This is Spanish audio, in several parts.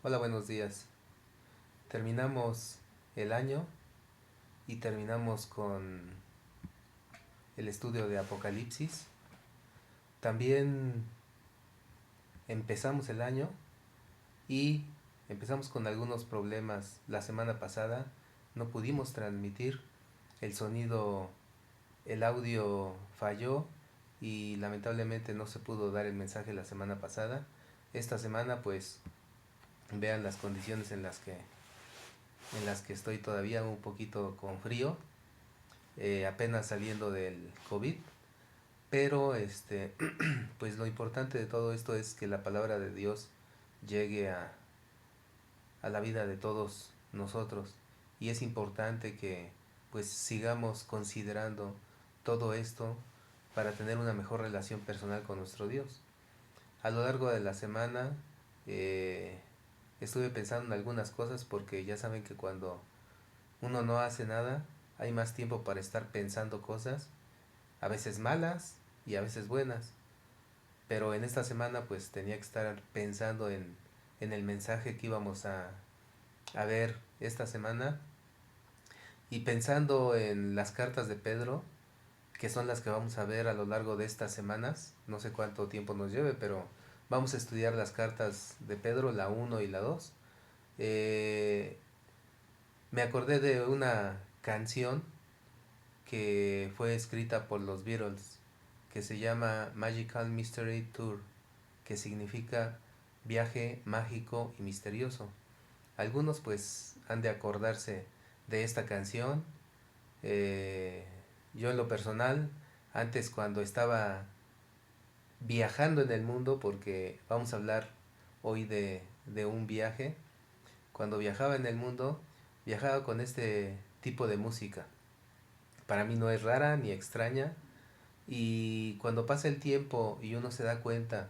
Hola, buenos días. Terminamos el año y terminamos con el estudio de Apocalipsis. También empezamos el año y empezamos con algunos problemas. La semana pasada no pudimos transmitir el sonido, el audio falló y lamentablemente no se pudo dar el mensaje la semana pasada. Esta semana pues vean las condiciones en las que estoy todavía un poquito con frío, apenas saliendo del COVID, pero pues lo importante de todo esto es que la palabra de Dios llegue a la vida de todos nosotros, y es importante que pues sigamos considerando todo esto para tener una mejor relación personal con nuestro Dios. A lo largo de la semana eh, estuve pensando en algunas cosas, porque ya saben que cuando uno no hace nada hay más tiempo para estar pensando cosas, a veces malas y a veces buenas. Pero en esta semana pues tenía que estar pensando en el mensaje que íbamos a ver esta semana, y pensando en las cartas de Pedro, que son las que vamos a ver a lo largo de estas semanas. No sé cuánto tiempo nos lleve, pero vamos a estudiar las cartas de Pedro, la uno y la 2. Me acordé de una canción que fue escrita por los Beatles, que se llama Magical Mystery Tour, que significa viaje mágico y misterioso. Algunos pues han de acordarse de esta canción. Eh, yo en lo personal, antes cuando estaba viajando en el mundo, porque vamos a hablar hoy de un viaje, cuando viajaba en el mundo, viajaba con este tipo de música. Para mí no es rara ni extraña, y cuando pasa el tiempo y uno se da cuenta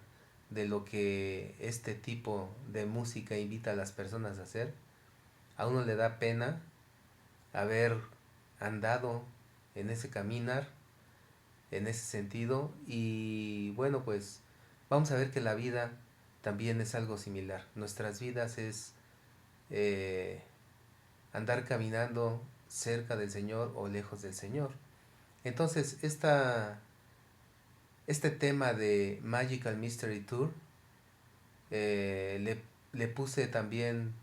de lo que este tipo de música invita a las personas a hacer, a uno le da pena haber andado en ese caminar, en ese sentido. Y bueno, pues vamos a ver que la vida también es algo similar. Nuestras vidas es eh, andar caminando cerca del Señor o lejos del Señor. Entonces, este tema de Magical Mystery Tour, le puse también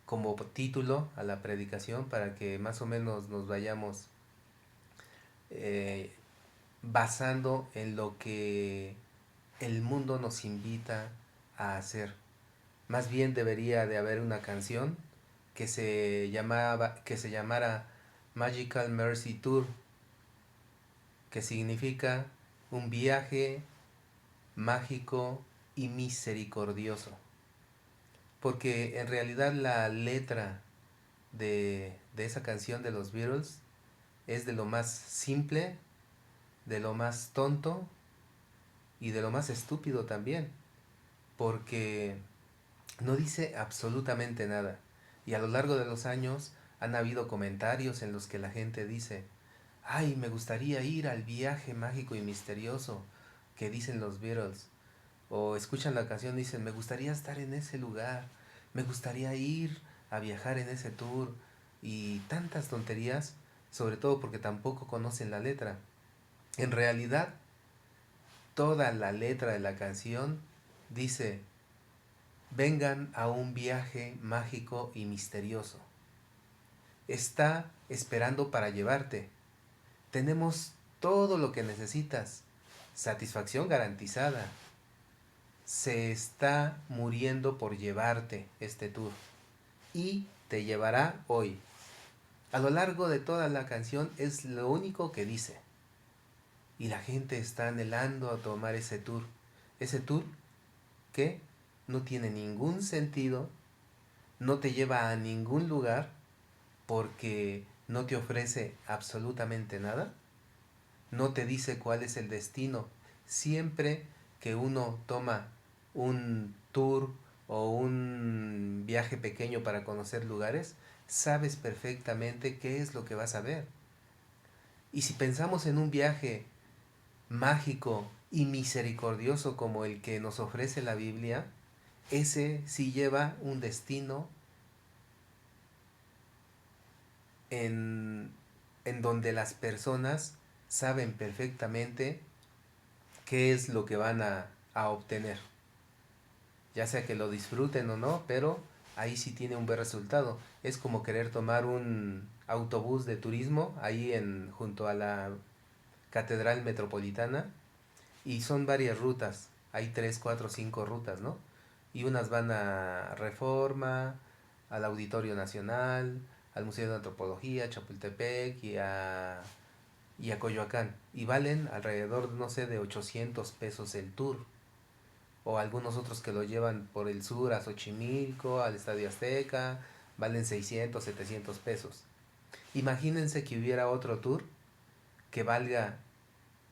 como título a la predicación, para que más o menos nos vayamos eh, basando en lo que el mundo nos invita a hacer. Más bien debería de haber una canción que se llamara Magical Mercy Tour, que significa un viaje mágico y misericordioso. Porque en realidad la letra de esa canción de los Beatles es de lo más simple, de lo más tonto y de lo más estúpido también. Porque no dice absolutamente nada. Y a lo largo de los años han habido comentarios en los que la gente dice: ay, me gustaría ir al viaje mágico y misterioso que dicen los Beatles. O escuchan la canción y dicen: me gustaría estar en ese lugar, me gustaría ir a viajar en ese tour. Y tantas tonterías, sobre todo porque tampoco conocen la letra. En realidad, toda la letra de la canción dice: vengan a un viaje mágico y misterioso. Está esperando para llevarte. Tenemos todo lo que necesitas. Satisfacción garantizada. Se está muriendo por llevarte este tour. Y te llevará hoy. A lo largo de toda la canción es lo único que dice. Y la gente está anhelando a tomar ese tour. Ese tour que no tiene ningún sentido, no te lleva a ningún lugar, porque no te ofrece absolutamente nada, no te dice cuál es el destino. Siempre que uno toma un tour o un viaje pequeño para conocer lugares, sabes perfectamente qué es lo que vas a ver. Y si pensamos en un viaje mágico y misericordioso como el que nos ofrece la Biblia, ese sí lleva un destino en, en donde las personas saben perfectamente qué es lo que van a obtener. Ya sea que lo disfruten o no, pero ahí sí tiene un buen resultado. Es como querer tomar un autobús de turismo ahí junto a la Catedral Metropolitana, y son varias rutas. Hay 3, 4, 5 rutas, ¿no? Y unas van a Reforma, al Auditorio Nacional, al Museo de Antropología, Chapultepec y a Coyoacán. Y valen alrededor, no sé, de 800 pesos el tour. O algunos otros que lo llevan por el sur a Xochimilco, al Estadio Azteca, valen 600, 700 pesos. Imagínense que hubiera otro tour que valga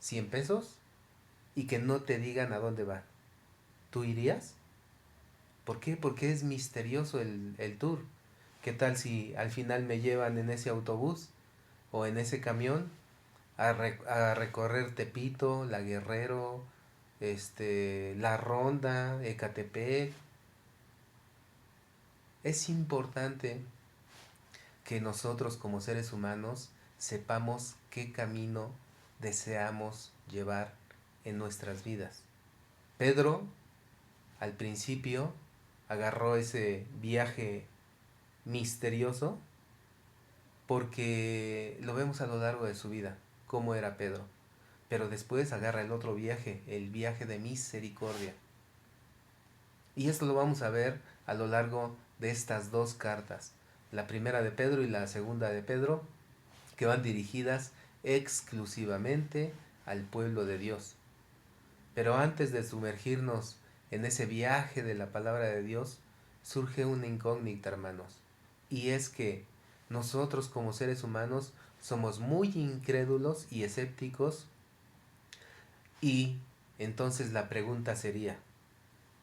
100 pesos y que no te digan a dónde va. ¿Tú irías? ¿Por qué? Porque es misterioso el tour. ¿Qué tal si al final me llevan en ese autobús o en ese camión a recorrer Tepito, La Guerrero, La Ronda, Ecatepec? Es importante que nosotros como seres humanos sepamos qué camino deseamos llevar en nuestras vidas. Pedro, al principio, agarró ese viaje misterioso porque lo vemos a lo largo de su vida, cómo era Pedro. Pero después agarra el otro viaje, el viaje de misericordia. Y esto lo vamos a ver a lo largo de estas dos cartas, la primera de Pedro y la segunda de Pedro, que van dirigidas exclusivamente al pueblo de Dios. Pero antes de sumergirnos en ese viaje de la palabra de Dios, surge una incógnita, hermanos. Y es que nosotros como seres humanos somos muy incrédulos y escépticos, y entonces la pregunta sería,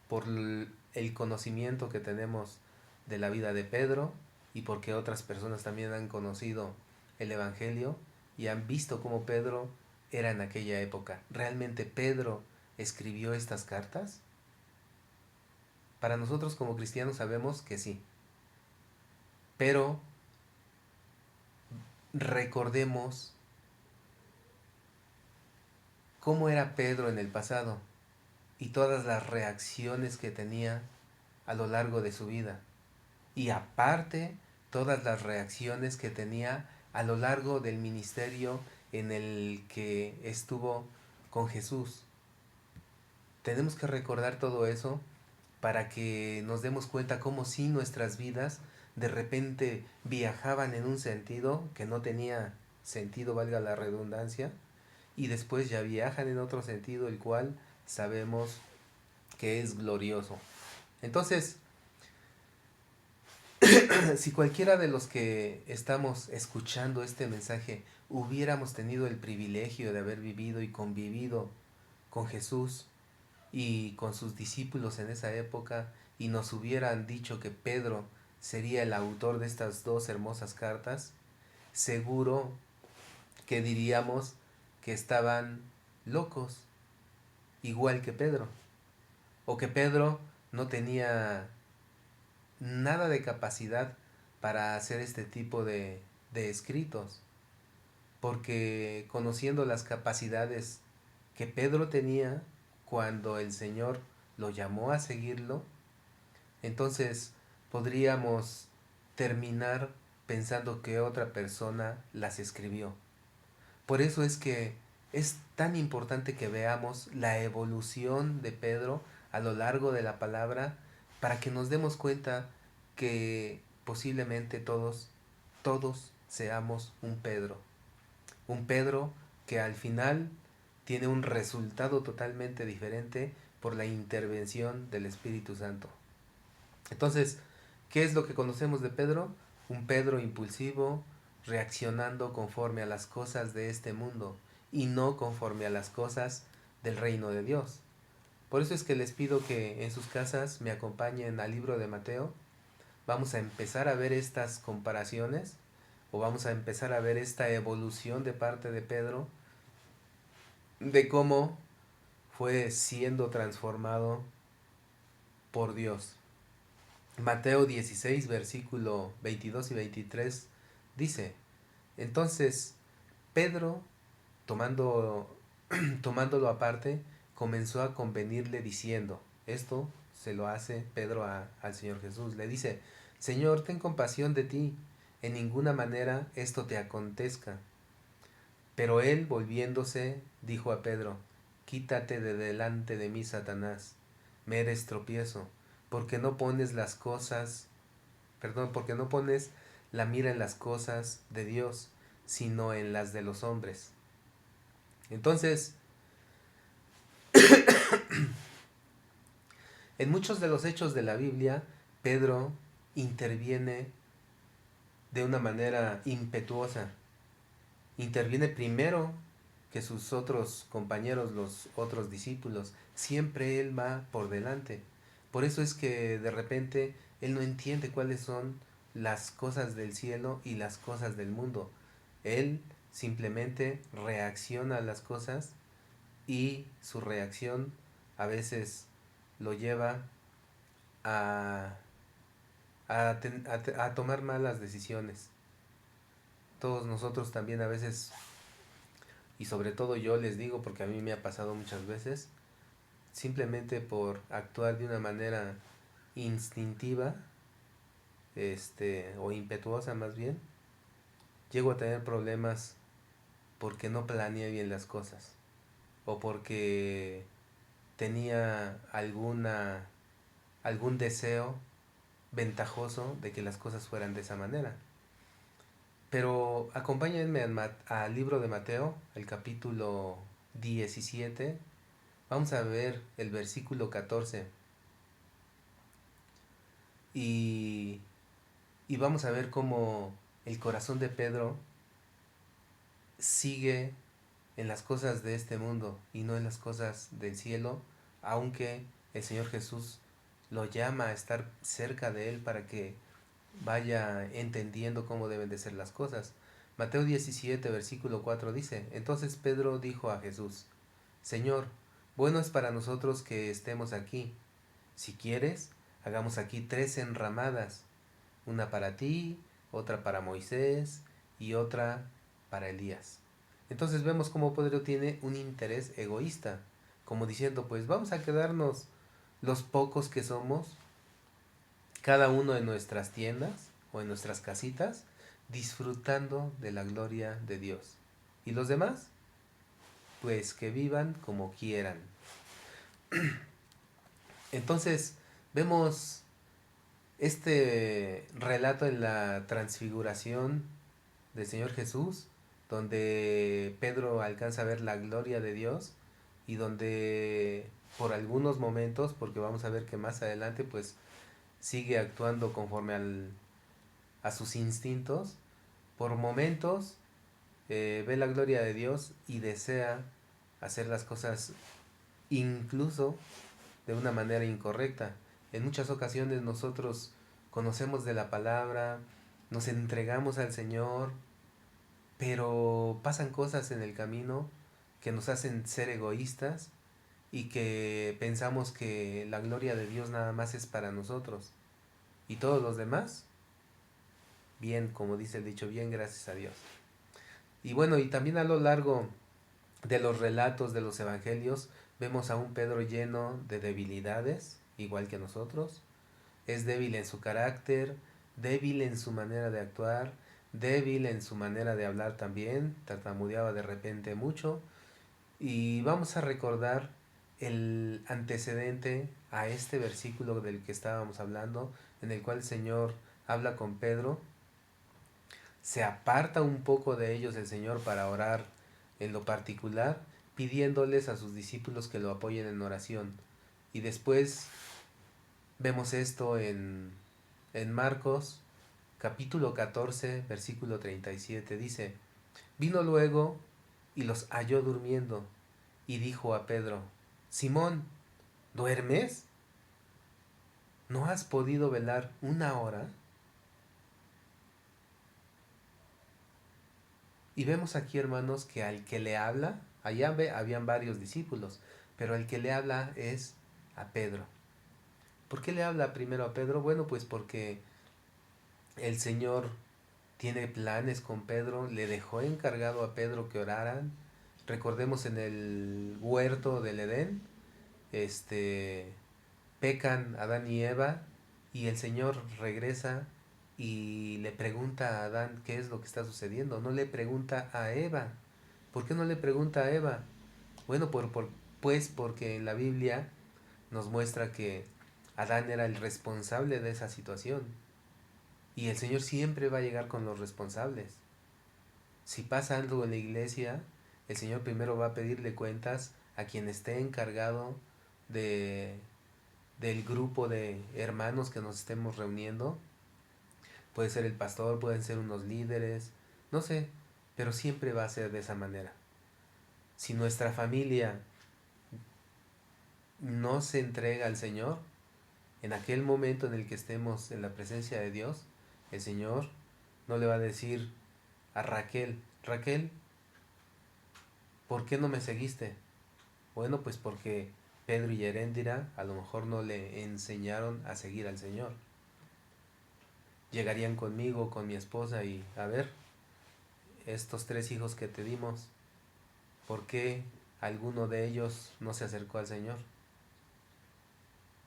por el conocimiento que tenemos de la vida de Pedro y porque otras personas también han conocido el Evangelio y han visto cómo Pedro era en aquella época, ¿realmente Pedro escribió estas cartas? Para nosotros como cristianos sabemos que sí, pero recordemos cómo era Pedro en el pasado y todas las reacciones que tenía a lo largo de su vida. Y aparte, todas las reacciones que tenía a lo largo del ministerio en el que estuvo con Jesús. Tenemos que recordar todo eso para que nos demos cuenta cómo si nuestras vidas de repente viajaban en un sentido que no tenía sentido, valga la redundancia, y después ya viajan en otro sentido, el cual sabemos que es glorioso. Entonces, si cualquiera de los que estamos escuchando este mensaje hubiéramos tenido el privilegio de haber vivido y convivido con Jesús y con sus discípulos en esa época, y nos hubieran dicho que Pedro sería el autor de estas dos hermosas cartas, seguro que diríamos que estaban locos, igual que Pedro, o que Pedro no tenía nada de capacidad para hacer este tipo de escritos, porque conociendo las capacidades que Pedro tenía cuando el Señor lo llamó a seguirlo, entonces podríamos terminar pensando que otra persona las escribió. Por eso es que es tan importante que veamos la evolución de Pedro a lo largo de la palabra, para que nos demos cuenta que posiblemente todos seamos un Pedro. Un Pedro que al final tiene un resultado totalmente diferente por la intervención del Espíritu Santo. Entonces, ¿qué es lo que conocemos de Pedro? Un Pedro impulsivo, reaccionando conforme a las cosas de este mundo y no conforme a las cosas del reino de Dios. Por eso es que les pido que en sus casas me acompañen al libro de Mateo. Vamos a empezar a ver estas comparaciones, o vamos a empezar a ver esta evolución de parte de Pedro, de cómo fue siendo transformado por Dios. Mateo 16, versículo 22 y 23 dice: entonces Pedro, tomándolo aparte, comenzó a convenirle diciendo, esto se lo hace Pedro al Señor Jesús, le dice: Señor, ten compasión de ti, en ninguna manera esto te acontezca. Pero él, volviéndose, dijo a Pedro: quítate de delante de mí, Satanás, me eres tropiezo, porque no pones porque no pones la mira en las cosas de Dios, sino en las de los hombres. Entonces, en muchos de los hechos de la Biblia, Pedro interviene de una manera impetuosa. Interviene primero que sus otros compañeros, los otros discípulos. Siempre él va por delante. Por eso es que de repente él no entiende cuáles son las cosas del cielo y las cosas del mundo. Él simplemente reacciona a las cosas y su reacción a veces lo lleva a, a tomar malas decisiones. Todos nosotros también a veces, y sobre todo yo les digo porque a mí me ha pasado muchas veces, simplemente por actuar de una manera instintiva, o impetuosa más bien, llego a tener problemas porque no planeé bien las cosas o porque tenía algún deseo ventajoso de que las cosas fueran de esa manera. Pero acompáñenme al libro de Mateo, el capítulo 17. Vamos a ver el versículo 14. Y vamos a ver cómo el corazón de Pedro sigue en las cosas de este mundo y no en las cosas del cielo, aunque el Señor Jesús lo llama a estar cerca de él para que vaya entendiendo cómo deben de ser las cosas. Mateo 17, versículo 4 dice: entonces Pedro dijo a Jesús: Señor, bueno es para nosotros que estemos aquí. Si quieres, hagamos aquí 3 enramadas, una para ti, otra para Moisés y otra para Elías. Entonces vemos cómo Pedro tiene un interés egoísta, como diciendo, pues vamos a quedarnos los pocos que somos, cada uno en nuestras tiendas o en nuestras casitas, disfrutando de la gloria de Dios. Y los demás, pues que vivan como quieran. Entonces vemos este relato en la transfiguración del Señor Jesús, donde Pedro alcanza a ver la gloria de Dios y donde por algunos momentos, porque vamos a ver que más adelante pues sigue actuando conforme a sus instintos, por momentos ve la gloria de Dios y desea hacer las cosas incluso de una manera incorrecta. En muchas ocasiones nosotros conocemos de la palabra, nos entregamos al Señor, pero pasan cosas en el camino que nos hacen ser egoístas y que pensamos que la gloria de Dios nada más es para nosotros. Y todos los demás, bien, como dice el dicho, bien, gracias a Dios. Y bueno, y también a lo largo de los relatos de los evangelios, vemos a un Pedro lleno de debilidades, igual que nosotros. Es débil en su carácter, débil en su manera de actuar, débil en su manera de hablar también, tartamudeaba de repente mucho. Y vamos a recordar el antecedente a este versículo del que estábamos hablando, en el cual el Señor habla con Pedro. Se aparta un poco de ellos el Señor para orar en lo particular, pidiéndoles a sus discípulos que lo apoyen en oración. Y después vemos esto en Marcos capítulo 14, versículo 37. Dice: vino luego y los halló durmiendo, y dijo a Pedro: Simón, ¿duermes? ¿No has podido velar una hora? Y vemos aquí, hermanos, que al que le habla, habían varios discípulos, pero al que le habla es a Pedro. ¿Por qué le habla primero a Pedro? Bueno, pues porque el Señor tiene planes con Pedro, le dejó encargado a Pedro que oraran. Recordemos en el huerto del Edén, pecan Adán y Eva y el Señor regresa y le pregunta a Adán qué es lo que está sucediendo. No le pregunta a Eva. ¿Por qué no le pregunta a Eva? Bueno, pues porque en la Biblia nos muestra que Adán era el responsable de esa situación. Y el Señor siempre va a llegar con los responsables. Si pasa algo en la iglesia, el Señor primero va a pedirle cuentas a quien esté encargado de, del grupo de hermanos que nos estemos reuniendo. Puede ser el pastor, pueden ser unos líderes, no sé, pero siempre va a ser de esa manera. Si nuestra familia no se entrega al Señor, en aquel momento en el que estemos en la presencia de Dios, el Señor no le va a decir a Raquel, Raquel, ¿por qué no me seguiste? Bueno, pues porque Pedro y Heréndira a lo mejor no le enseñaron a seguir al Señor. Llegarían conmigo, con mi esposa y, a ver, estos 3 hijos que te dimos, ¿por qué alguno de ellos no se acercó al Señor?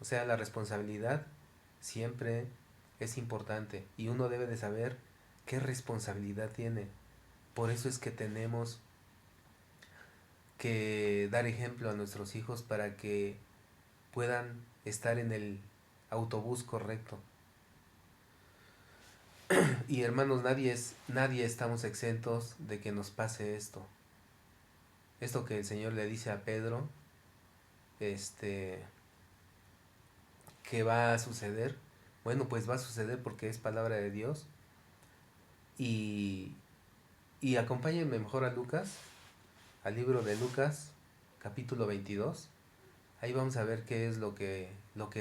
O sea, la responsabilidad siempre es importante y uno debe de saber qué responsabilidad tiene. Por eso es que tenemos que dar ejemplo a nuestros hijos para que puedan estar en el autobús correcto. Y hermanos, nadie estamos exentos de que nos pase esto. Esto que el Señor le dice a Pedro, que va a suceder. Bueno, pues va a suceder porque es palabra de Dios. Y, y acompáñenme mejor a Lucas, al libro de Lucas, capítulo 22. Ahí vamos a ver qué es lo que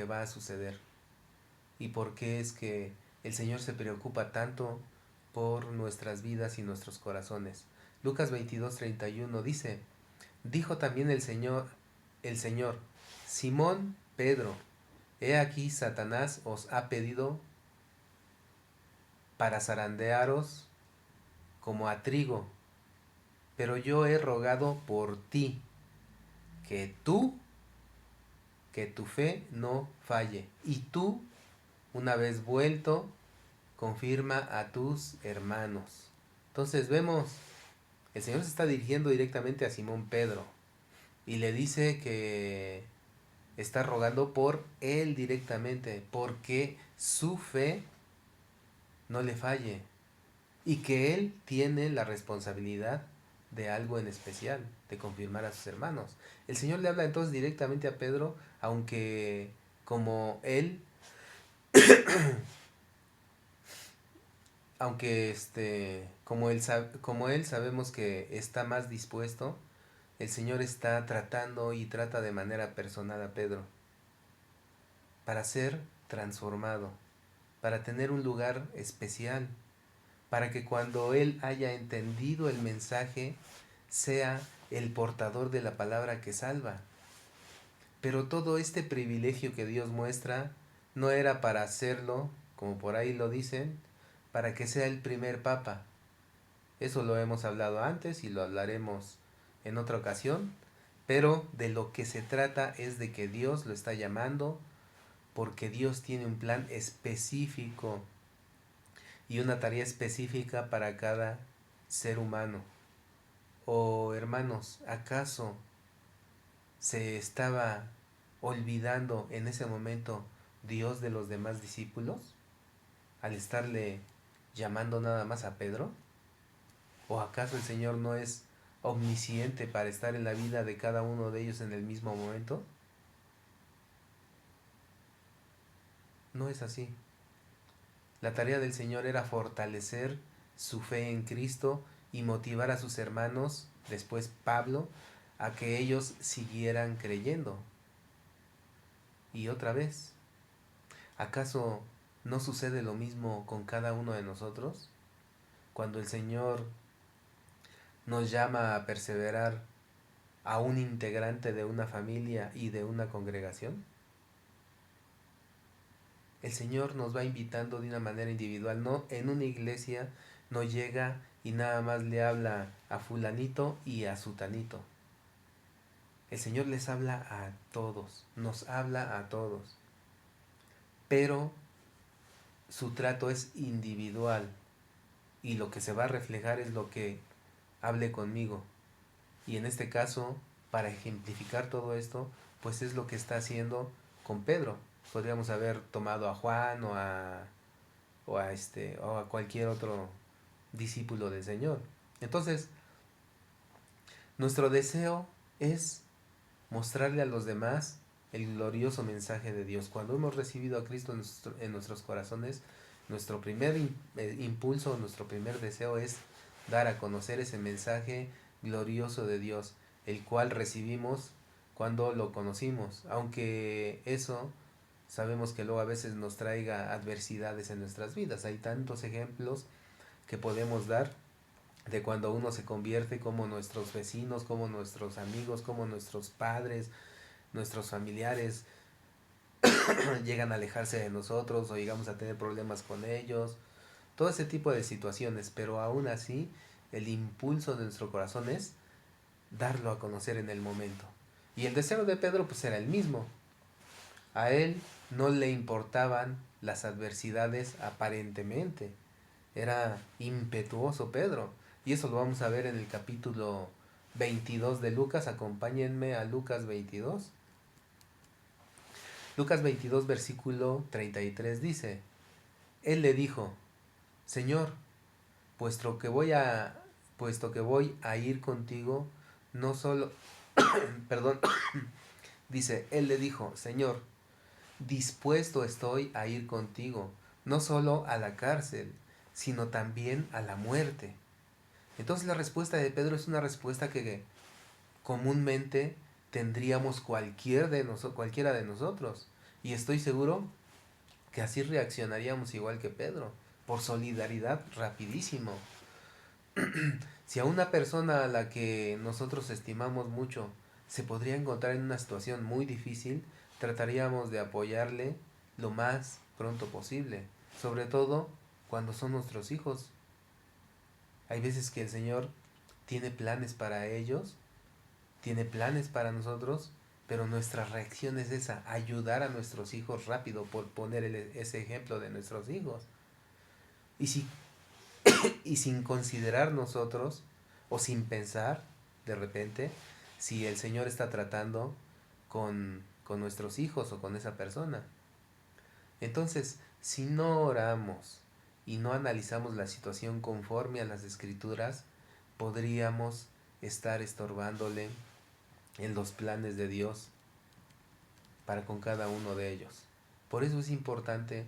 va a suceder. Y por qué es que el Señor se preocupa tanto por nuestras vidas y nuestros corazones. Lucas 22:31 dice, dijo también el Señor, Simón Pedro, he aquí Satanás os ha pedido para zarandearos como a trigo, pero yo he rogado por ti, que que tu fe no falle, y tú, una vez vuelto, confirma a tus hermanos. Entonces vemos, el Señor se está dirigiendo directamente a Simón Pedro y le dice que está rogando por él directamente, porque su fe no le falle y que él tiene la responsabilidad de algo en especial, de confirmar a sus hermanos. El Señor le habla entonces directamente a Pedro, aunque como él, aunque como él sabemos que está más dispuesto, el Señor está tratando y trata de manera personal a Pedro para ser transformado, para tener un lugar especial, para que cuando él haya entendido el mensaje sea el portador de la palabra que salva. Pero todo este privilegio que Dios muestra no era para hacerlo, como por ahí lo dicen, para que sea el primer papa. Eso lo hemos hablado antes y lo hablaremos en otra ocasión, pero de lo que se trata es de que Dios lo está llamando porque Dios tiene un plan específico y una tarea específica para cada ser humano. Oh hermanos, ¿acaso se estaba olvidando en ese momento Dios de los demás discípulos al estarle llamando nada más a Pedro? ¿O acaso el Señor no es omnisciente para estar en la vida de cada uno de ellos en el mismo momento? No es así. La tarea del Señor era fortalecer su fe en Cristo y motivar a sus hermanos, después Pablo, a que ellos siguieran creyendo. Y otra vez, ¿acaso no sucede lo mismo con cada uno de nosotros? Cuando el Señor nos llama a perseverar a un integrante de una familia y de una congregación. El Señor nos va invitando de una manera individual, no en una iglesia, no llega y nada más le habla a fulanito y a sutanito. El Señor les habla a todos, nos habla a todos, pero su trato es individual y lo que se va a reflejar es lo que hable conmigo. Y en este caso, para ejemplificar todo esto, pues es lo que está haciendo con Pedro. Podríamos haber tomado a Juan o a cualquier otro discípulo del Señor. Entonces, nuestro deseo es mostrarle a los demás el glorioso mensaje de Dios. Cuando hemos recibido a Cristo en nuestros corazones, nuestro primer impulso, nuestro primer deseo es dar a conocer ese mensaje glorioso de Dios, el cual recibimos cuando lo conocimos, aunque eso sabemos que luego a veces nos traiga adversidades en nuestras vidas. Hay tantos ejemplos que podemos dar de cuando uno se convierte, como nuestros vecinos, como nuestros amigos, como nuestros padres, nuestros familiares llegan a alejarse de nosotros o llegamos a tener problemas con ellos, todo ese tipo de situaciones, pero aún así el impulso de nuestro corazón es darlo a conocer en el momento. Y el deseo de Pedro pues era el mismo. A él no le importaban las adversidades aparentemente. Era impetuoso Pedro. Y eso lo vamos a ver en el capítulo 22 de Lucas. Acompáñenme a Lucas 22. Lucas 22 versículo 33 dice: Él le dijo: Señor, puesto que voy a ir contigo, no solo, perdón, dice, él le dijo: Señor, dispuesto estoy a ir contigo, no solo a la cárcel, sino también a la muerte. Entonces la respuesta de Pedro es una respuesta que comúnmente tendríamos cualquiera de nosotros. Y estoy seguro que así reaccionaríamos igual que Pedro, por solidaridad rapidísimo. Si a una persona a la que nosotros estimamos mucho se podría encontrar en una situación muy difícil, trataríamos de apoyarle lo más pronto posible, sobre todo cuando son nuestros hijos. Hay veces que el Señor tiene planes para ellos, tiene planes para nosotros, pero nuestra reacción es esa: ayudar a nuestros hijos rápido, por poner ese ejemplo de nuestros hijos. Y si y sin considerar nosotros o sin pensar de repente si el Señor está tratando con nuestros hijos o con esa persona. Entonces, si no oramos y no analizamos la situación conforme a las escrituras, podríamos estar estorbándole en los planes de Dios para con cada uno de ellos. Por eso es importante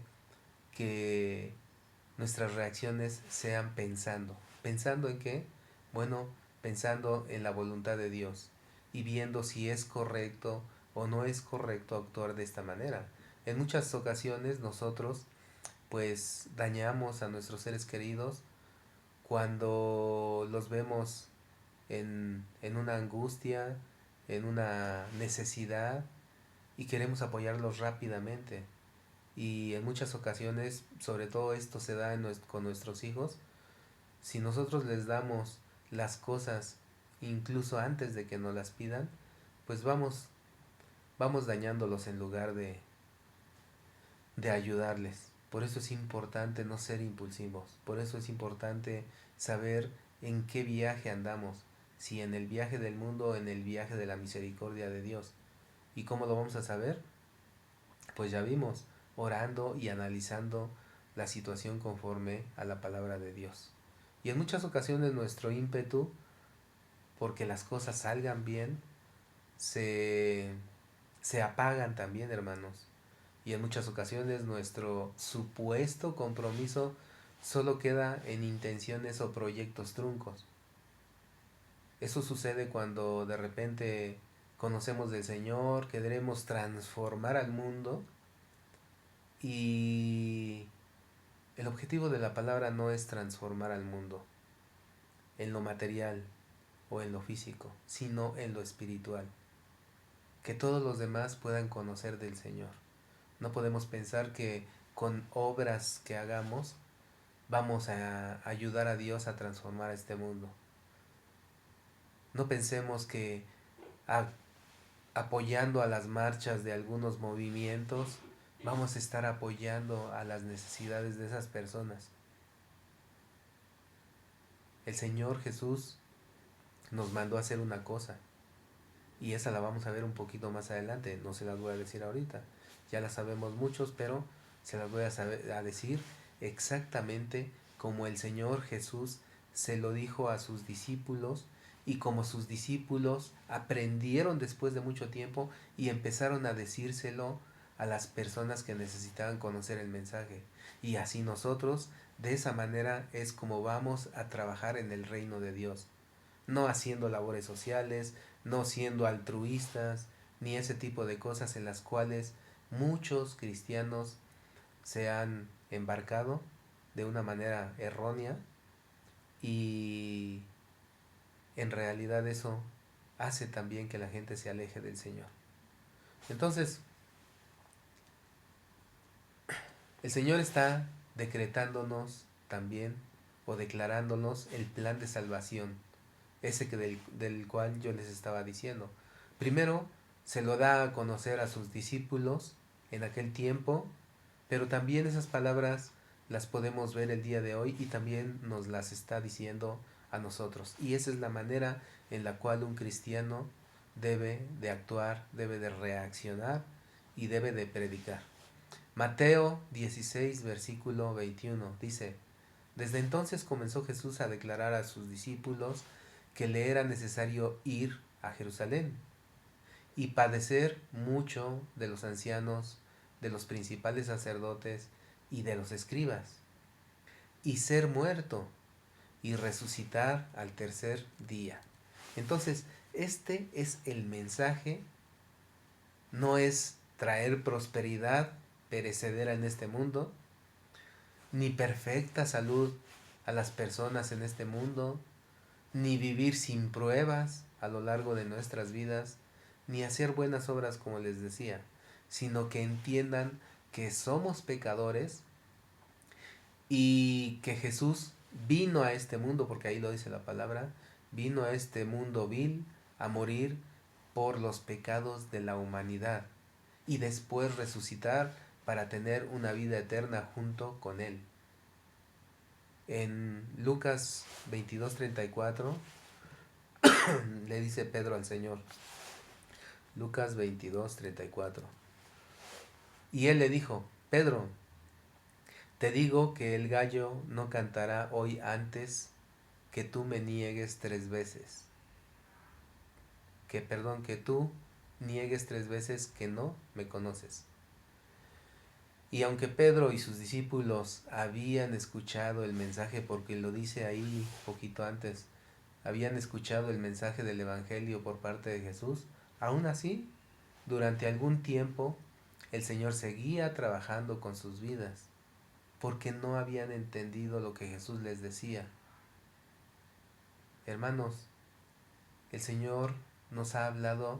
que nuestras reacciones sean pensando. ¿Pensando en qué? Bueno, pensando en la voluntad de Dios y viendo si es correcto o no es correcto actuar de esta manera. En muchas ocasiones nosotros pues dañamos a nuestros seres queridos cuando los vemos en una angustia, en una necesidad, y queremos apoyarlos rápidamente. Y en muchas ocasiones, sobre todo esto se da con nuestros hijos, si nosotros les damos las cosas incluso antes de que nos las pidan, pues vamos dañándolos en lugar de ayudarles. Por eso es importante no ser impulsivos, por eso es importante saber en qué viaje andamos, si en el viaje del mundo o en el viaje de la misericordia de Dios. ¿Y cómo lo vamos a saber? Pues ya vimos, orando y analizando la situación conforme a la palabra de Dios. Y en muchas ocasiones nuestro ímpetu, porque las cosas salgan bien, se, se apagan también, hermanos. Y en muchas ocasiones nuestro supuesto compromiso solo queda en intenciones o proyectos truncos. Eso sucede cuando de repente conocemos del Señor, queremos transformar al mundo, y el objetivo de la palabra no es transformar al mundo en lo material o en lo físico, sino en lo espiritual. Que todos los demás puedan conocer del Señor. No podemos pensar que con obras que hagamos, vamos a ayudar a Dios a transformar este mundo. No pensemos que apoyando a las marchas de algunos movimientos, vamos a estar apoyando a las necesidades de esas personas. El Señor Jesús nos mandó a hacer una cosa, y esa la vamos a ver un poquito más adelante, no se las voy a decir ahorita, ya la sabemos muchos, pero se las voy a decir exactamente como el Señor Jesús se lo dijo a sus discípulos, y como sus discípulos aprendieron después de mucho tiempo y empezaron a decírselo a las personas que necesitaban conocer el mensaje. Y así nosotros, de esa manera es como vamos a trabajar en el reino de Dios. No haciendo labores sociales, no siendo altruistas, ni ese tipo de cosas en las cuales muchos cristianos se han embarcado de una manera errónea, y en realidad eso hace también que la gente se aleje del Señor. Entonces, el Señor está decretándonos también, o declarándonos, el plan de salvación, ese del cual yo les estaba diciendo. Primero se lo da a conocer a sus discípulos en aquel tiempo, pero también esas palabras las podemos ver el día de hoy y también nos las está diciendo a nosotros. Y esa es la manera en la cual un cristiano debe de actuar, debe de reaccionar y debe de predicar. Mateo 16, versículo 21 dice: Desde entonces comenzó Jesús a declarar a sus discípulos que le era necesario ir a Jerusalén y padecer mucho de los ancianos, de los principales sacerdotes y de los escribas, y ser muerto y resucitar al tercer día. Entonces, este es el mensaje. No es traer prosperidad perecedera en este mundo, ni perfecta salud a las personas en este mundo, ni vivir sin pruebas a lo largo de nuestras vidas, ni hacer buenas obras como les decía, sino que entiendan que somos pecadores y que Jesús vino a este mundo, porque ahí lo dice la palabra, vino a este mundo vil a morir por los pecados de la humanidad y después resucitar para tener una vida eterna junto con Él. En Lucas 22:34 le dice Pedro al Señor, Lucas 22:34, y Él le dijo: Pedro, te digo que el gallo no cantará hoy antes que tú me niegues 3 veces. Que tú niegues 3 veces que no me conoces. Y aunque Pedro y sus discípulos habían escuchado el mensaje, porque lo dice ahí poquito antes, habían escuchado el mensaje del Evangelio por parte de Jesús, aún así, durante algún tiempo, el Señor seguía trabajando con sus vidas, porque no habían entendido lo que Jesús les decía. Hermanos, el Señor nos ha hablado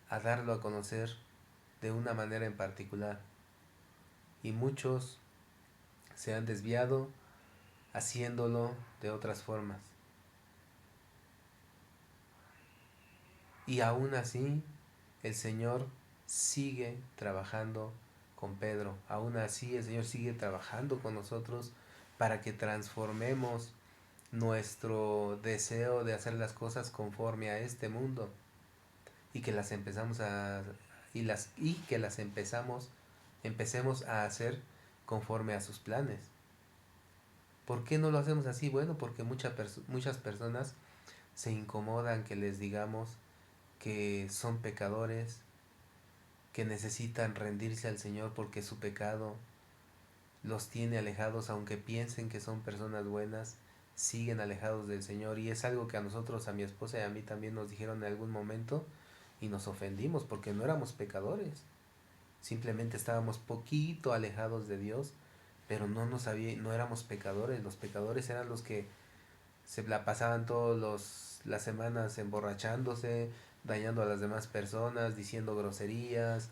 a darlo a conocer de una manera en particular, y muchos se han desviado haciéndolo de otras formas. Y aún así, el Señor sigue trabajando con Pedro. Aún así, el Señor sigue trabajando con nosotros para que transformemos nuestro deseo de hacer las cosas conforme a este mundo, y que las empezamos a y que las empecemos a hacer conforme a sus planes. ¿Por qué no lo hacemos así? Bueno, porque muchas personas se incomodan que les digamos que son pecadores, que necesitan rendirse al Señor porque su pecado los tiene alejados, aunque piensen que son personas buenas, siguen alejados del Señor. Y es algo que a nosotros, a mi esposa y a mí también nos dijeron en algún momento, y nos ofendimos porque no éramos pecadores, simplemente estábamos poquito alejados de Dios, pero no éramos pecadores. Los pecadores eran los que se la pasaban las semanas emborrachándose, dañando a las demás personas, diciendo groserías,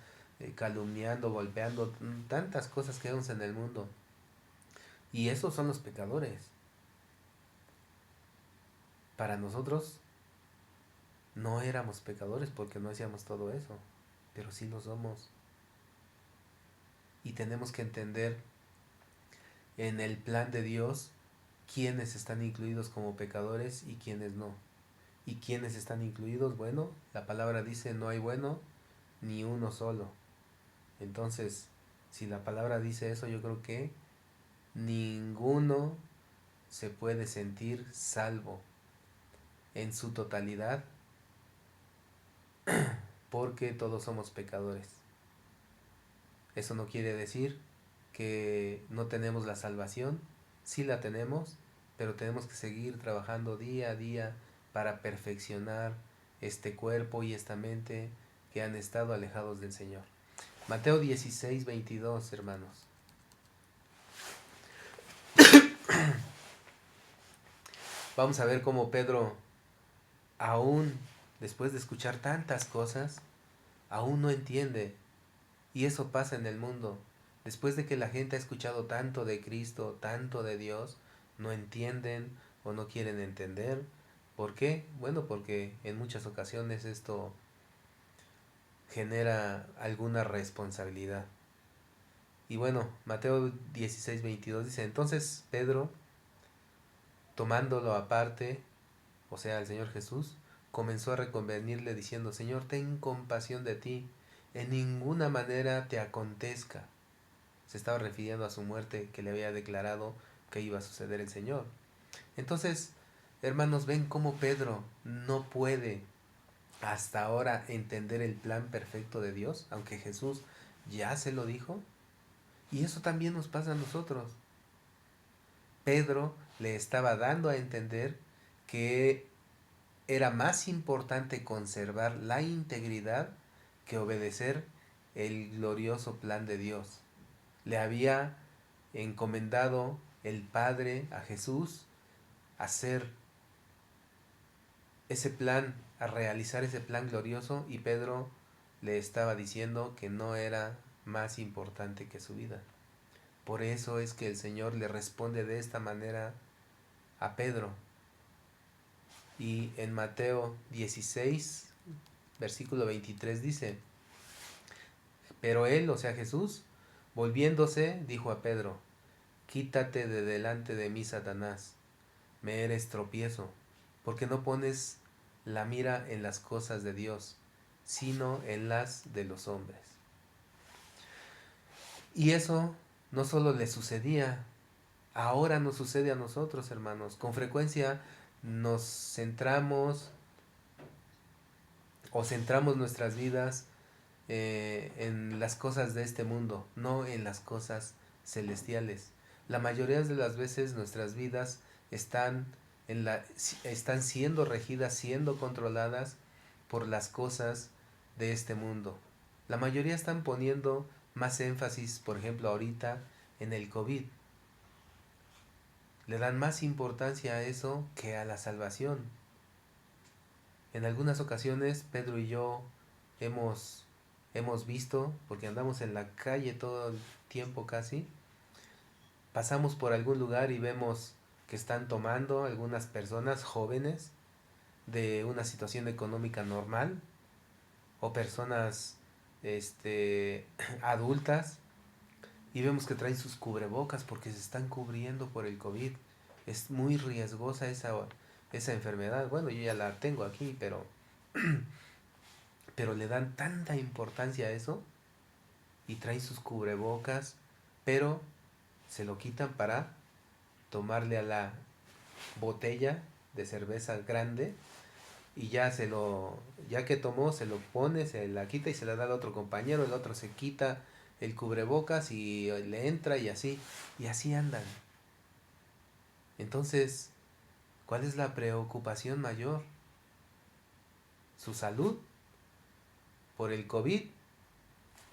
calumniando, golpeando, tantas cosas que vemos en el mundo. Y esos son los pecadores. Para nosotros no éramos pecadores porque no hacíamos todo eso, pero sí lo somos. Y tenemos que entender en el plan de Dios quiénes están incluidos como pecadores y quiénes no. ¿Y quiénes están incluidos? Bueno, la palabra dice no hay bueno ni uno solo. Entonces, si la palabra dice eso, yo creo que ninguno se puede sentir salvo en su totalidad porque todos somos pecadores. Eso no quiere decir que no tenemos la salvación, sí la tenemos, pero tenemos que seguir trabajando día a día para perfeccionar este cuerpo y esta mente que han estado alejados del Señor. Mateo 16:22, hermanos. Vamos a ver cómo Pedro, aún después de escuchar tantas cosas, aún no entiende. Y eso pasa en el mundo. Después de que la gente ha escuchado tanto de Cristo, tanto de Dios, no entienden o no quieren entender. ¿Por qué? Bueno, porque en muchas ocasiones esto genera alguna responsabilidad. Y bueno, Mateo 16:22 dice, entonces Pedro, tomándolo aparte, o sea, el Señor Jesús, comenzó a reconvenirle diciendo, Señor, ten compasión de ti, en ninguna manera te acontezca. Se estaba refiriendo a su muerte que le había declarado que iba a suceder el Señor. Entonces, hermanos, ven cómo Pedro no puede hasta ahora entender el plan perfecto de Dios, aunque Jesús ya se lo dijo. Y eso también nos pasa a nosotros. Pedro le estaba dando a entender que era más importante conservar la integridad que obedecer el glorioso plan de Dios. Le había encomendado el Padre a Jesús a hacer ese plan, a realizar ese plan glorioso, y Pedro le estaba diciendo que no era más importante que su vida. Por eso es que el Señor le responde de esta manera a Pedro. Y en Mateo 16, versículo 23 dice, pero él, o sea Jesús, volviéndose, dijo a Pedro, quítate de delante de mí, Satanás, me eres tropiezo, porque no pones la mira en las cosas de Dios, sino en las de los hombres. Y eso no solo le sucedía, ahora nos sucede a nosotros, hermanos. Con frecuencia nos centramos nuestras vidas en las cosas de este mundo, no en las cosas celestiales. La mayoría de las veces nuestras vidas están están siendo regidas, siendo controladas por las cosas de este mundo. La mayoría están poniendo más énfasis, por ejemplo, ahorita en el COVID. Le dan más importancia a eso que a la salvación. En algunas ocasiones Pedro y yo hemos visto, porque andamos en la calle todo el tiempo casi, pasamos por algún lugar y vemos que están tomando algunas personas jóvenes de una situación económica normal o personas adultas, y vemos que traen sus cubrebocas porque se están cubriendo por el COVID. Es muy riesgosa esa enfermedad. Bueno, yo ya la tengo aquí, pero le dan tanta importancia a eso y traen sus cubrebocas, pero se lo quitan para tomarle a la botella de cerveza grande, y ya que tomó, se lo pone, se la quita y se la da al otro compañero, el otro se quita el cubrebocas y le entra, y así andan. Entonces, ¿cuál es la preocupación mayor? ¿Su salud por el COVID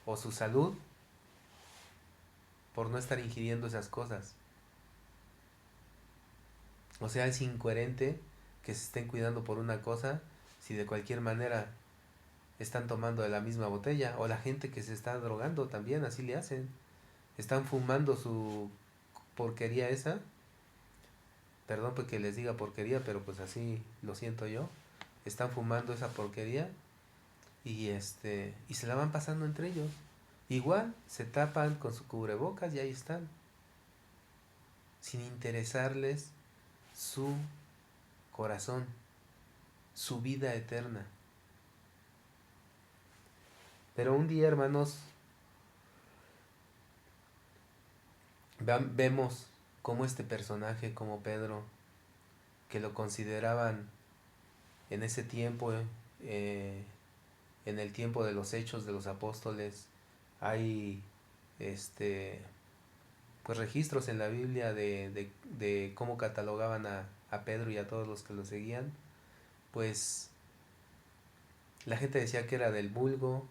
o su salud por no estar ingiriendo esas cosas? O sea, es incoherente que se estén cuidando por una cosa si de cualquier manera están tomando de la misma botella, o la gente que se está drogando también, así le hacen. Están fumando su porquería esa, perdón porque les diga porquería, pero pues así lo siento yo. Están fumando esa porquería y se la van pasando entre ellos. Igual se tapan con su cubrebocas y ahí están, sin interesarles su corazón, su vida eterna. Pero un día, hermanos, vemos cómo este personaje, como Pedro, que lo consideraban en ese tiempo, en el tiempo de los hechos de los apóstoles, hay este pues registros en la Biblia de cómo catalogaban a Pedro y a todos los que lo seguían. Pues la gente decía que era del vulgo,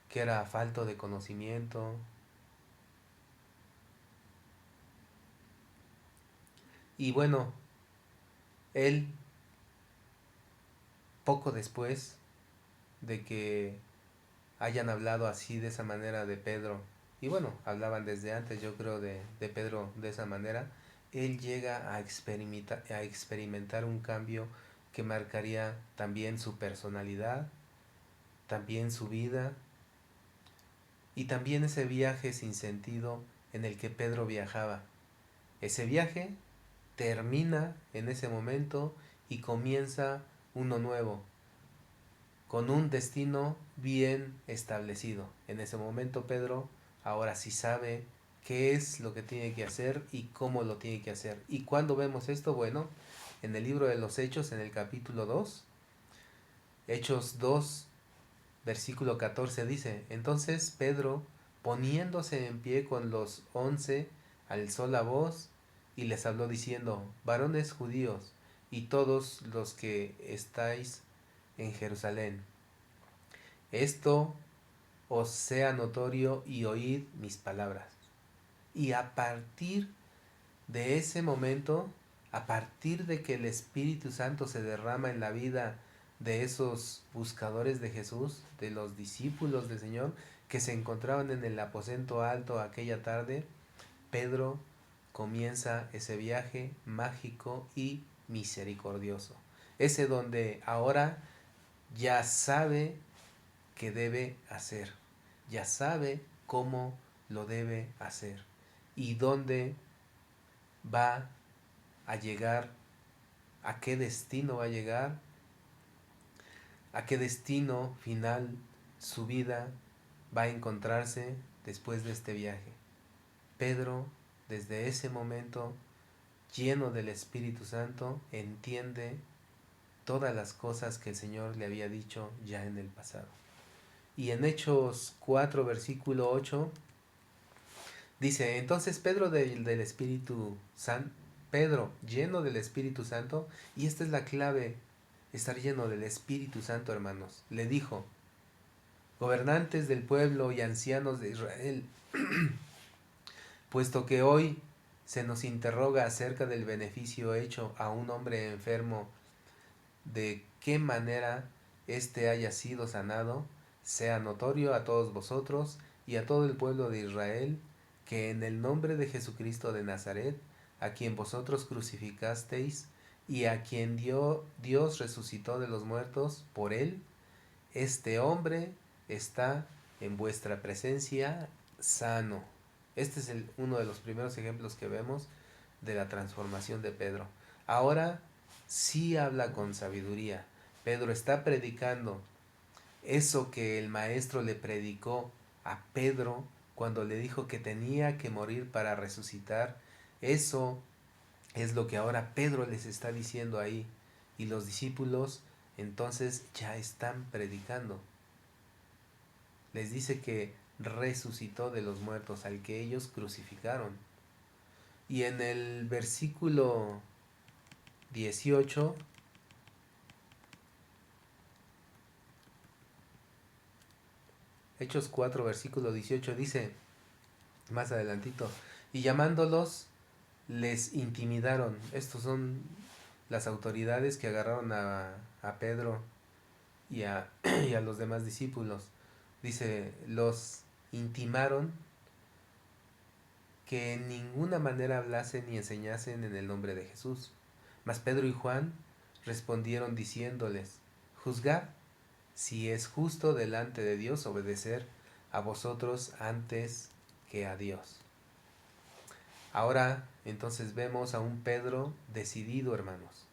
que era falto de conocimiento. Y bueno, él poco después de que hayan hablado así de esa manera de Pedro, y bueno, hablaban desde antes yo creo de Pedro de esa manera, él llega a experimentar un cambio que marcaría también su personalidad, también su vida, y también ese viaje sin sentido en el que Pedro viajaba. Ese viaje termina en ese momento y comienza uno nuevo, con un destino bien establecido. En ese momento Pedro ahora sí sabe qué es lo que tiene que hacer y cómo lo tiene que hacer. ¿Y cuándo vemos esto? Bueno, en el libro de los Hechos, en el capítulo 2, Hechos 2, versículo 14 dice: entonces Pedro, poniéndose en pie con los 11, alzó la voz y les habló diciendo: varones judíos y todos los que estáis en Jerusalén, esto os sea notorio y oíd mis palabras. Y a partir de ese momento, a partir de que el Espíritu Santo se derrama en la vida de esos buscadores de Jesús, de los discípulos del Señor, que se encontraban en el aposento alto aquella tarde, Pedro comienza ese viaje mágico y misericordioso. Ese donde ahora ya sabe qué debe hacer, ya sabe cómo lo debe hacer y dónde va a llegar, a qué destino va a llegar, a qué destino final su vida va a encontrarse después de este viaje. Pedro, desde ese momento, lleno del Espíritu Santo, entiende todas las cosas que el Señor le había dicho ya en el pasado. Y en Hechos 4, versículo 8, dice: entonces Pedro del Espíritu Santo, Pedro lleno del Espíritu Santo, y esta es la clave, estar lleno del Espíritu Santo, hermanos, le dijo: gobernantes del pueblo y ancianos de Israel, puesto que hoy se nos interroga acerca del beneficio hecho a un hombre enfermo, de qué manera éste haya sido sanado, sea notorio a todos vosotros y a todo el pueblo de Israel, que en el nombre de Jesucristo de Nazaret, a quien vosotros crucificasteis y a quien Dios resucitó de los muertos, por él, este hombre está en vuestra presencia sano. Este es uno de los primeros ejemplos que vemos de la transformación de Pedro. Ahora sí habla con sabiduría. Pedro está predicando eso que el maestro le predicó a Pedro cuando le dijo que tenía que morir para resucitar. Eso es lo que ahora Pedro les está diciendo ahí. Y los discípulos entonces ya están predicando. Les dice que resucitó de los muertos al que ellos crucificaron. Y en el versículo 18, Hechos 4, versículo 18 dice, más adelantito: y llamándolos les intimidaron. Estos son las autoridades que agarraron a Pedro y a los demás discípulos. Dice, los intimaron que en ninguna manera hablasen ni enseñasen en el nombre de Jesús. Mas Pedro y Juan respondieron diciéndoles, juzgad si es justo delante de Dios obedecer a vosotros antes que a Dios. Ahora entonces vemos a un Pedro decidido, hermanos.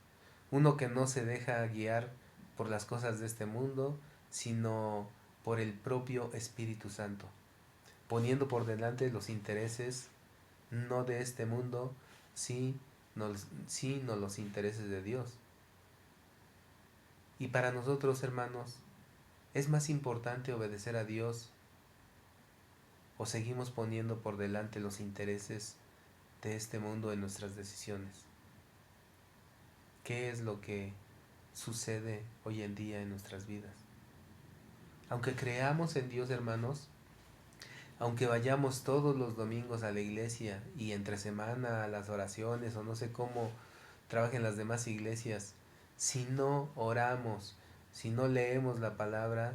Uno que no se deja guiar por las cosas de este mundo, sino por el propio Espíritu Santo, poniendo por delante los intereses no de este mundo, sino los intereses de Dios. Y para nosotros, hermanos, ¿es más importante obedecer a Dios o seguimos poniendo por delante los intereses de este mundo en nuestras decisiones? ¿Qué es lo que sucede hoy en día en nuestras vidas? Aunque creamos en Dios, hermanos, aunque vayamos todos los domingos a la iglesia y entre semana a las oraciones o no sé cómo trabajen las demás iglesias, si no oramos, si no leemos la palabra,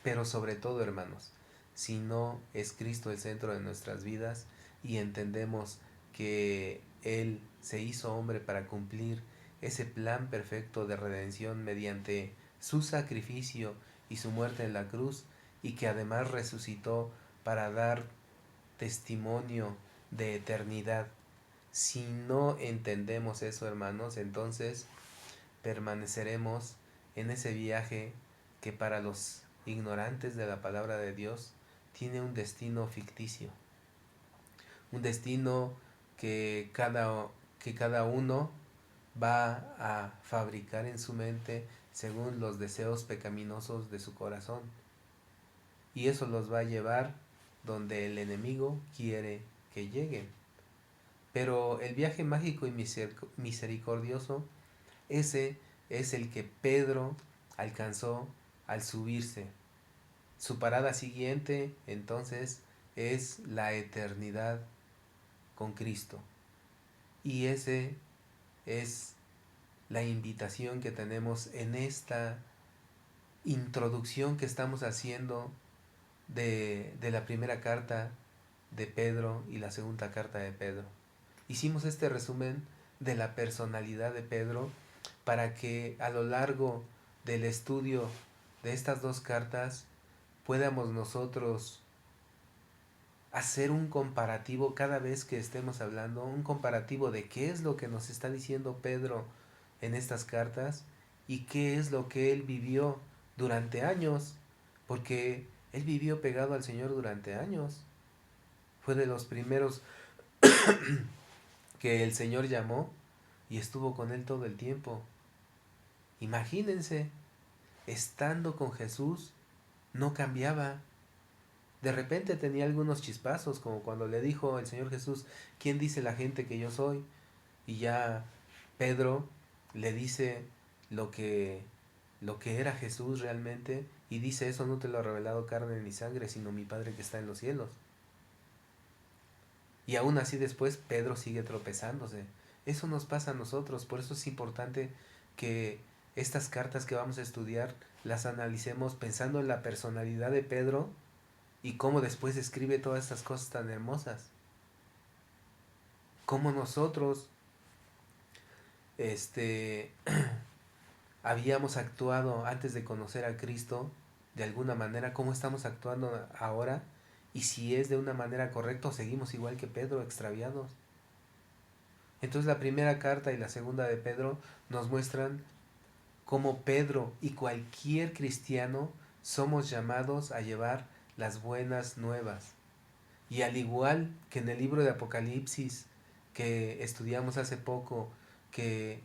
pero sobre todo, hermanos, si no es Cristo el centro de nuestras vidas y entendemos que Él se hizo hombre para cumplir ese plan perfecto de redención mediante su sacrificio y su muerte en la cruz, y que además resucitó para dar testimonio de eternidad. Si no entendemos eso, hermanos, entonces permaneceremos en ese viaje que para los ignorantes de la palabra de Dios tiene un destino ficticio, un destino que cada uno va a fabricar en su mente según los deseos pecaminosos de su corazón, y eso los va a llevar donde el enemigo quiere que lleguen. Pero el viaje mágico y misericordioso, ese es el que Pedro alcanzó al subirse. Su parada siguiente, entonces, es la eternidad con Cristo. Y ese es la invitación que tenemos en esta introducción que estamos haciendo de la primera carta de Pedro y la segunda carta de Pedro. Hicimos este resumen de la personalidad de Pedro para que a lo largo del estudio de estas dos cartas podamos nosotros hacer un comparativo cada vez que estemos hablando, un comparativo de qué es lo que nos está diciendo Pedro en estas cartas y qué es lo que él vivió durante años, porque él vivió pegado al Señor durante años. Fue de los primeros que el Señor llamó y estuvo con él todo el tiempo. Imagínense, estando con Jesús, no cambiaba. De repente tenía algunos chispazos, como cuando le dijo el Señor Jesús, ¿quién dice la gente que yo soy? Y ya Pedro le dice lo que, lo que era Jesús realmente, y dice, eso no te lo ha revelado carne ni sangre, sino mi Padre que está en los cielos. Y aún así después Pedro sigue tropezándose. Eso nos pasa a nosotros, por eso es importante que estas cartas que vamos a estudiar las analicemos pensando en la personalidad de Pedro y cómo después escribe todas estas cosas tan hermosas. Cómo nosotros habíamos actuado antes de conocer a Cristo de alguna manera, cómo estamos actuando ahora, y si es de una manera correcta o seguimos igual que Pedro, extraviados. Entonces la primera carta y la segunda de Pedro nos muestran cómo Pedro y cualquier cristiano somos llamados a llevar las buenas nuevas. Y al igual que en el libro de Apocalipsis que estudiamos hace poco, que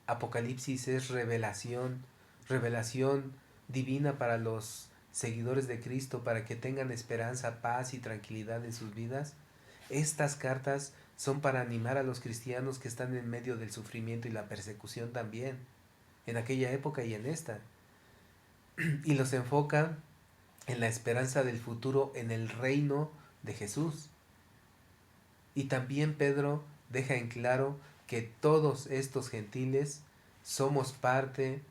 Apocalipsis es revelación, revelación divina para los seguidores de Cristo, para que tengan esperanza, paz y tranquilidad en sus vidas, estas cartas son para animar a los cristianos que están en medio del sufrimiento y la persecución también, en aquella época y en esta. Y los enfoca en la esperanza del futuro en el reino de Jesús. Y también Pedro deja en claro que todos estos gentiles somos parte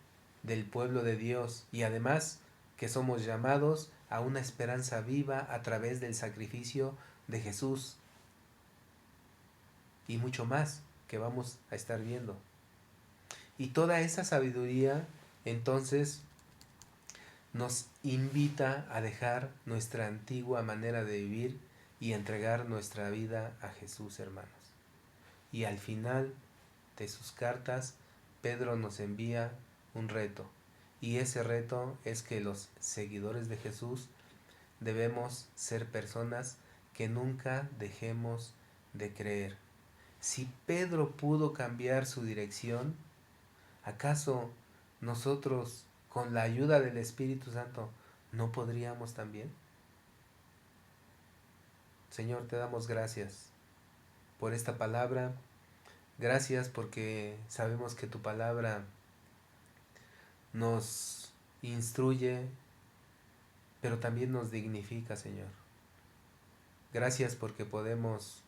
del pueblo de Dios y además que somos llamados a una esperanza viva a través del sacrificio de Jesús y mucho más que vamos a estar viendo. Y toda esa sabiduría entonces nos invita a dejar nuestra antigua manera de vivir y entregar nuestra vida a Jesús, hermanos. Y al final de sus cartas, Pedro nos envía un reto. Y ese reto es que los seguidores de Jesús debemos ser personas que nunca dejemos de creer. Si Pedro pudo cambiar su dirección, ¿acaso nosotros, con la ayuda del Espíritu Santo, no podríamos también? Señor, te damos gracias por esta palabra. Gracias porque sabemos que tu palabra nos instruye, pero también nos dignifica, Señor. Gracias porque podemos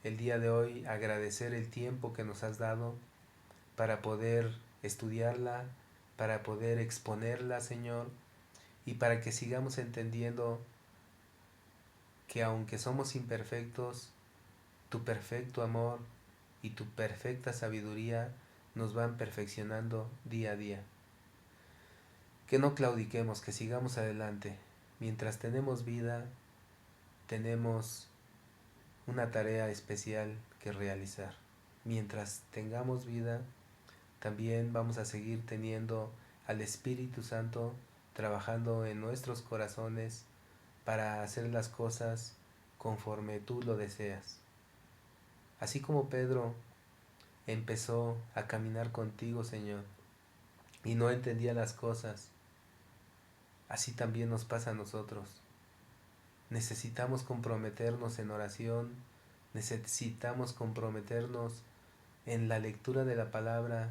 el día de hoy agradecer el tiempo que nos has dado para poder estudiarla, para poder exponerla, Señor, y para que sigamos entendiendo que aunque somos imperfectos, tu perfecto amor y tu perfecta sabiduría nos van perfeccionando día a día. Que no claudiquemos, que sigamos adelante. Mientras tenemos vida, tenemos una tarea especial que realizar. Mientras tengamos vida, también vamos a seguir teniendo al Espíritu Santo trabajando en nuestros corazones para hacer las cosas conforme tú lo deseas. Así como Pedro empezó a caminar contigo, Señor, y no entendía las cosas, así también nos pasa a nosotros. Necesitamos comprometernos en oración, necesitamos comprometernos en la lectura de la palabra,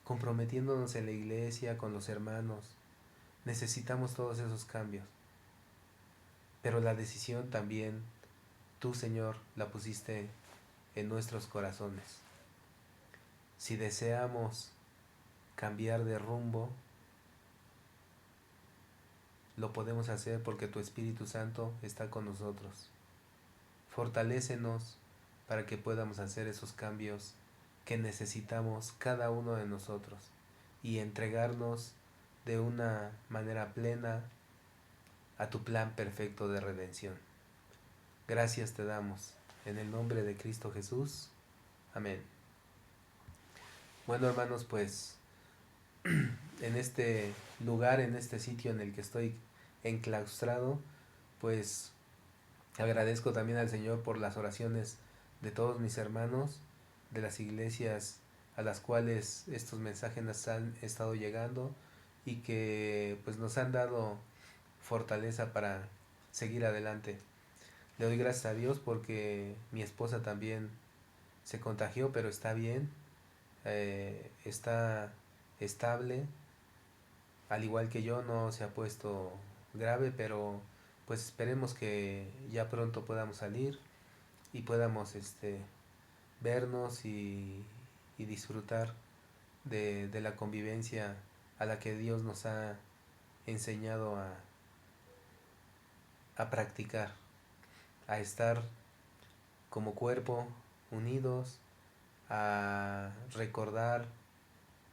comprometiéndonos en la iglesia, con los hermanos. Necesitamos todos esos cambios. Pero la decisión también, tú, Señor, la pusiste en nuestros corazones. Si deseamos cambiar de rumbo, lo podemos hacer porque tu Espíritu Santo está con nosotros. Fortalécenos para que podamos hacer esos cambios que necesitamos cada uno de nosotros y entregarnos de una manera plena a tu plan perfecto de redención. Gracias te damos en el nombre de Cristo Jesús. Amén. Bueno, hermanos, pues en este lugar, en este sitio en el que estoy enclaustrado, pues agradezco también al Señor por las oraciones de todos mis hermanos, de las iglesias a las cuales estos mensajes nos han estado llegando y que pues nos han dado fortaleza para seguir adelante. Le doy gracias a Dios porque mi esposa también se contagió, pero está bien, está estable, al igual que yo, no se ha puesto grave, pero pues esperemos que ya pronto podamos salir y podamos vernos y disfrutar de la convivencia a la que Dios nos ha enseñado a practicar, a estar como cuerpo unidos, a recordar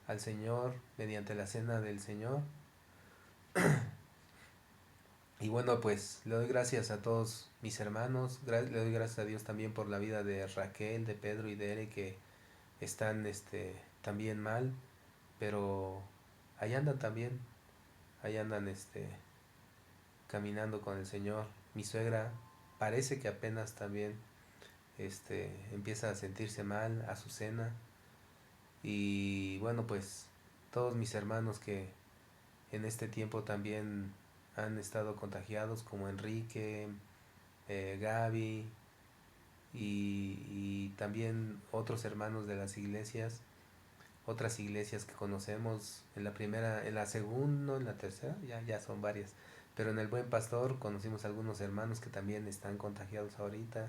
al Señor mediante la cena del Señor. Y bueno, pues le doy gracias a todos mis hermanos, le doy gracias a Dios también por la vida de Raquel, de Pedro y de Ere, que están también mal, pero ahí andan también, ahí andan caminando con el Señor. Mi suegra parece que apenas también empieza a sentirse mal, Azucena. Y bueno, pues todos mis hermanos que en este tiempo también han estado contagiados, como Enrique, Gaby y también otros hermanos de las iglesias, otras iglesias que conocemos, en la primera, en la segunda, en la tercera, ya son varias, pero en el Buen Pastor conocimos algunos hermanos que también están contagiados ahorita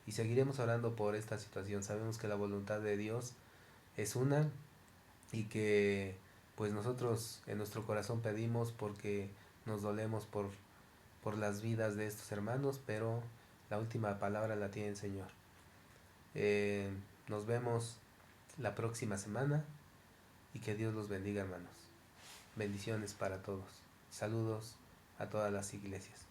y seguiremos orando por esta situación. Sabemos que la voluntad de Dios es una y que pues nosotros en nuestro corazón pedimos porque nos dolemos por las vidas de estos hermanos, pero la última palabra la tiene el Señor. Nos vemos la próxima semana y que Dios los bendiga, hermanos. Bendiciones para todos. Saludos a todas las iglesias.